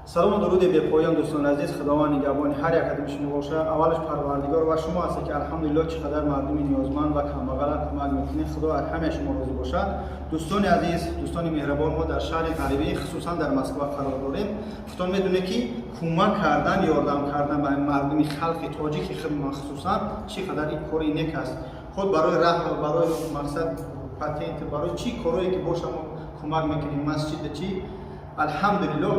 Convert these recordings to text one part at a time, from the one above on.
салому дуруди бепоён дӯстон азиз, худованд нигоҳбони ҳар як қадами шумо боша. Аввалаш парвардигор ва шумо ҳастед ки алҳамдулиллоҳ чӣ қадар мардуми ниёзманд ва камбағалак кӯмак мекунед. Худо аз ҳамаи шумо розӣ бошад. Дӯстони азиз, дӯстони меҳрабон, мо дар шаҳри ғарибӣ хусусан дар Москва қарор дорем. худтон медонед ки кӯмак кардан, ёрдам кардан ба мардуми халқи тоҷики худмон хусусан чӣ қадар ин кори нек аст. худ барои раҳ, барои мақсад патент, барои чӣ корое ки боша мо кӯмак мекунем, масҷида чӣ, алҳамдулиллоҳ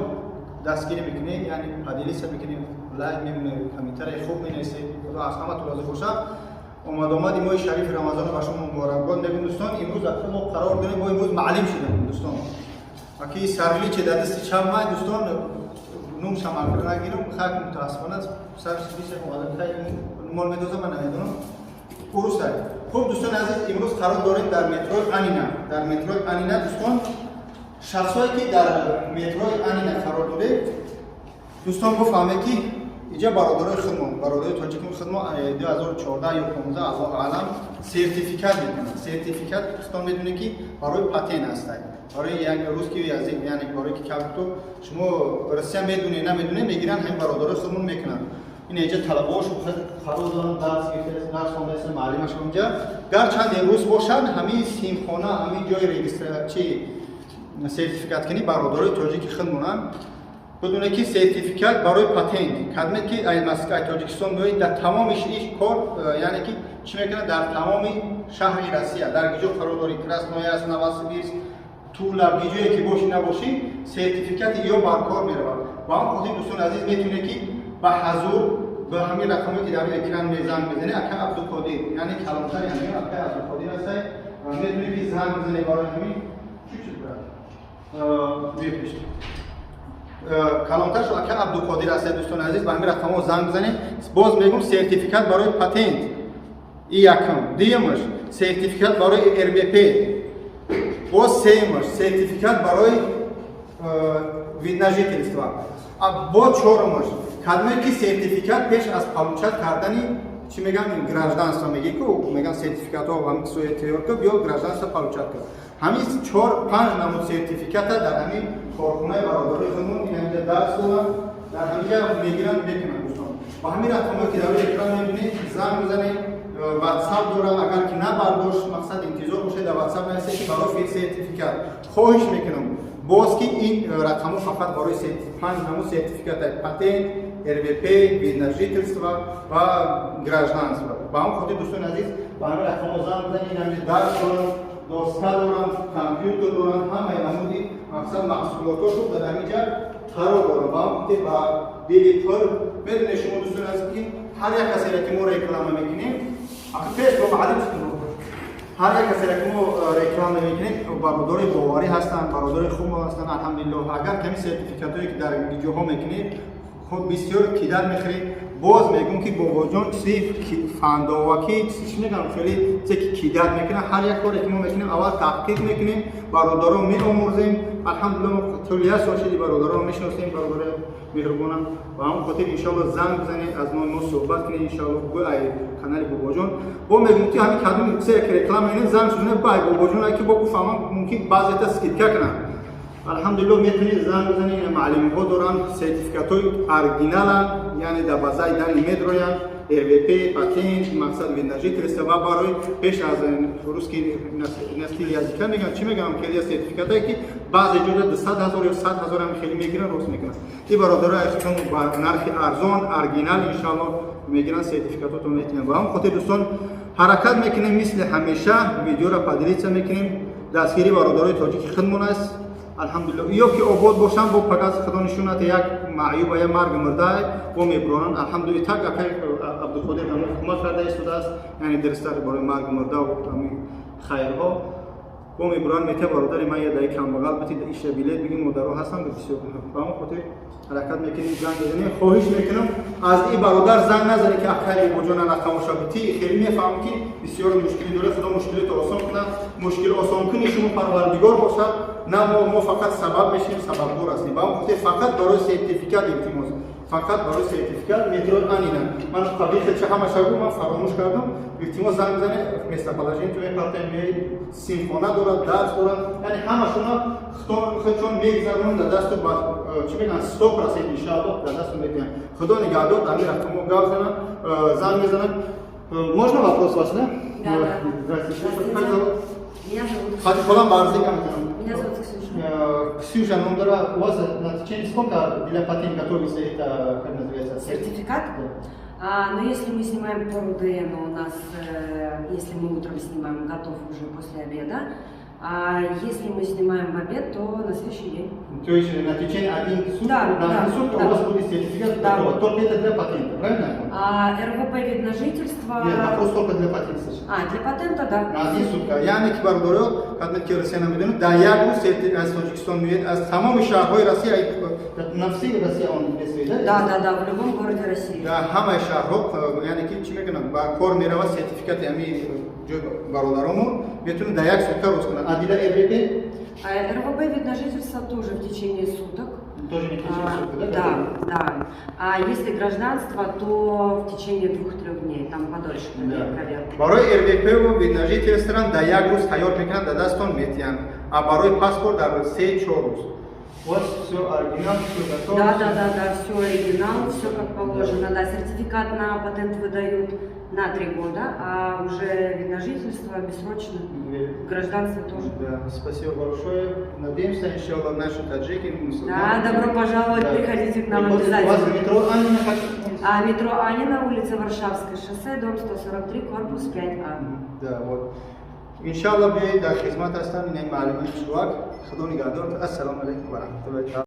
дастгирӣ мекунем, яъне падилиса мекунем, лайк мемонем, комментарии хуб менависем. худо аз ҳаматон розӣ бошад. омадомади моҳи шарифи рамазон ба шумо муборакбод мегӯям дӯстон. имрӯз аксар мо қарор дорем, мо имрӯз маълим шудем дӯстон. аки сарвили че дар дасти чап май дӯстон нумшам акр нагирам, хак мутаассифона сарвис бисе одамтай мол медозам, ман намедонам. урусай. хуб дӯстон азиз, имрӯз қарор дорем дар метрои Анина. Дар метрои Анина дӯстон шахсое ки дар метрои Анина қарор дорем, дӯстон гуфтаме ки иҷа бародарои худмон, бародарои тоҷикони худмон 2014 ё 15 Аллоҳу аълам сертификат мекунад. Сертификат дӯстон медонед ки барои патент аст. барои як русский язик, яъне барои ки кабто шумо Россия медонед, намедонед, мегиранд ҳамин бародарои худмон мекунанд. ин иҷа талабош қарор доранд, дарс гирифта, дарс хондаста, маълимаш онҷа. гарчанде рус бошад, ҳамин симхона, ҳамин ҷои регистратсияи сертификат кини бародарои тоҷики худмонанд. بدونه که سرتیفیکات برای پاتنت کدوم که ای مسکای تاجیکستان میاد در تمام این کار، یعنی که چی میکنه در تمام شهر روسیه در گیجو قرار داری کراسنویاس نواسیبیرسک طولا گیجویی که باشی نباشی سرتیفیکات یا برکار میره. و هم خودی دوستان عزیز میتونه که به حضور به همین رقمی که در اکران میزان میزنه اکا عبدالقادر، یعنی کلانتر، یعنی اکا عبدالقادر هست. میتونه که زنگ بزنه برای همین چی میپیشه کلانترش اکا عبدالقادر هست. دوستان عزیز به همین رقم ها زنگ بزنید. باز میگم سرتیفیکات برای پاتنت این یکم، دیمش سرتیفیکات برای RBP، باز سیمش سرتیفیکات برای видножительства. با چهارمش کدومی که سرتیفیکات پیش از получать کردنی چی میگن گراجدانство میگه که میگن سرتیفیکات ها هم سوی تیار که بیا گراجدانство получать کرد. همین 4-5 نمود سرتیفیکات در همین کارخانه برادری خودمون این همینجا درس دارن، در همینجا میگیرن میکنن دوستان. با همین رقمی که در اکران میبینید زنگ بزنید، واتساپ دارم، اگر که نبرداشت مقصد انتظار باشه در واتساپ نویسید که برای فیل سرتیفیکات خواهش میکنم باز که این رقمو فقط برای 5 نمود سرتیفیکات پاتنت، RBP، видножительства و گراجدانство. با هم خودی دوستان عزیز با همین رقمو زنگ بزنید، همین درس دارم، دوستا دارم، کامپیوتر دارم، همه نمودی مقصد محصولاتاشو در همینجا قرار دارم. با هم خودی با بیلیتر میدونه شما دوستان عزیز که هر یک کسی را که ما رکلام میکنیم پیش با معلوم کنیم، هر یک کسی را که ما رکلام میکنیم برادرای باوری هستن، برادرای خوب هستن الحمدلله. اگر کمی سرتیفیکاتایی که در ویدیوها میکنید خود بسیار کیدر میخرید. باز میگم که بابا جان چیزی فنداوکی چیزی میگم خیلی چیزی کیدر میکنه. هر یک کاری که ما میکنیم اول تحقیق میکنیم، برادران میآموزیم. الحمدلله طولیه سالشدی برادران میشناسیم، برادر مهربانم. و هم خاطر ان شاء الله زنگ بزنید، از ما صحبت کنید ان شاء الله با کانال بابا جان. با میگم که همین کدوم سه رکلام اینه زنگ شدن با بابا جان که با گفتم ممکن بعضی تا اسکیت کنن. الحمدلله میتونید زنگ بزنید. معلم ها دارن سرتیفیکاتای اورجینالن، یعنی در بازار در میدرویان RBP، پاتنت، مقصد видножительства برای پیش از روسکی نسل یازیکا میگن چی میگم خیلی سرتیفیکاتی که بعضی جوجا 200,000 یا 100,000 هم خیلی میگیرن روز میکنن. این برادرها اشتون با نرخ ارزان اورجینال ان شاء الله میگیرن سرتیفیکاتاتون میتونن. با هم خاطر دوستان حرکت میکنیم مثل همیشه ویدیو را پادریچا میکنیم. دستگیری برادرای تاجیک خودمون است الحمدلله. یا که آباد باشن با پگاز خدا نشونات یک معیوب یا مرگ مرده و میبرانن الحمدلله. تک اکای عبدالقادر هم حکومت کرده است، یعنی درسته برای مرگ مرده و همین خیرها و میبران میته برادر من یه دایی کم بغل بتید ایش بیلیت بگیم مدرو هستن بسیار با هم خاطر حرکت میکنیم. زنگ بزنیم. خواهش میکنم از این برادر زنگ نزنید که اکای بوجونا نخاموش بیتی. خیلی میفهمم که بسیار مشکلی داره. خدا مشکلات آسان کنه، مشکل آسان کنی شما پروردگار باشد. نه ما فقط سبب میشیم، سبب دور هستیم. با هم خاطر فقط برای سرتیفیکات التماس، فقط برای سرتیفیکات مترو آنینا. من قبلی چه همه شگو من فراموش کردم. التماس زنگ بزنید. مثل پلاژین توی پاتن می سیمفونا دارد، درس دارد، یعنی همه شما خودشون میگذارن در دست چی میگن 100% انشاءالله در دست میتونن. خدا نگهدار. امیر رفتم و گاو زنم زنگ میزنم. Можно вопрос вас, да? Да. Здравствуйте. Меня зовут Хати колам барзикам. Меня зовут Ксюша. Ксюша, номера у вас на течение сколько для патента готовится это, как называется? Сертификат? Но если мы снимаем по РУДН, у нас, если мы утром снимаем, готов уже после обеда. А если мы снимаем в обед, то на следующий день. То есть на течение один суток, Да, на да, один суток да. у вас будет сертификат Да. готов. Только это для патента, правильно? РВП вид на жительство. Нет, вопрос только для патента. Для патента, да. На один суток. Yani kibar doro, kadmet ki Rusya'na müdürü, da ya bu sertifik az Tojikistan müdürü, az tamam şahroy Rusya, на все Россия он действует, Да, в любом городе России. Да, hamma шахроб, yani ki чime гана, ба кор мерава сертификат ями ҷо бародаромон метавонад да як сутка рӯз кунад. Адила РВП РВП вид на жительство тоже в течение суток. тоже не в течение суток, да? Да. А если гражданство, то в течение 2-3 дней, там подольше проверка. Барои РВП ва вид на жительстван да як рӯз тайёр мекунанд, да дастон метиҳанд. А барои паспорт дар 3-4 рӯз. У вас все оригинал, все готово? Да, все оригинал, все как положено. Да, сертификат на патент выдают на 3 года, а уже вид на жительство бессрочно, гражданство тоже. Да, спасибо большое. Надеемся, иншаллах, наши таджики, мусульмане. Да, добро пожаловать, Да. приходите к нам И вот обязательно. У вас метро Анина как? Метро Анина, улица Варшавское шоссе, дом 143, корпус 5А. Да, вот. Иншаллах, биёед дар хизмат ҳастам, ин маълумоти шувак. Худо нигаҳдор. Ассалому алайкум ва раҳматуллоҳи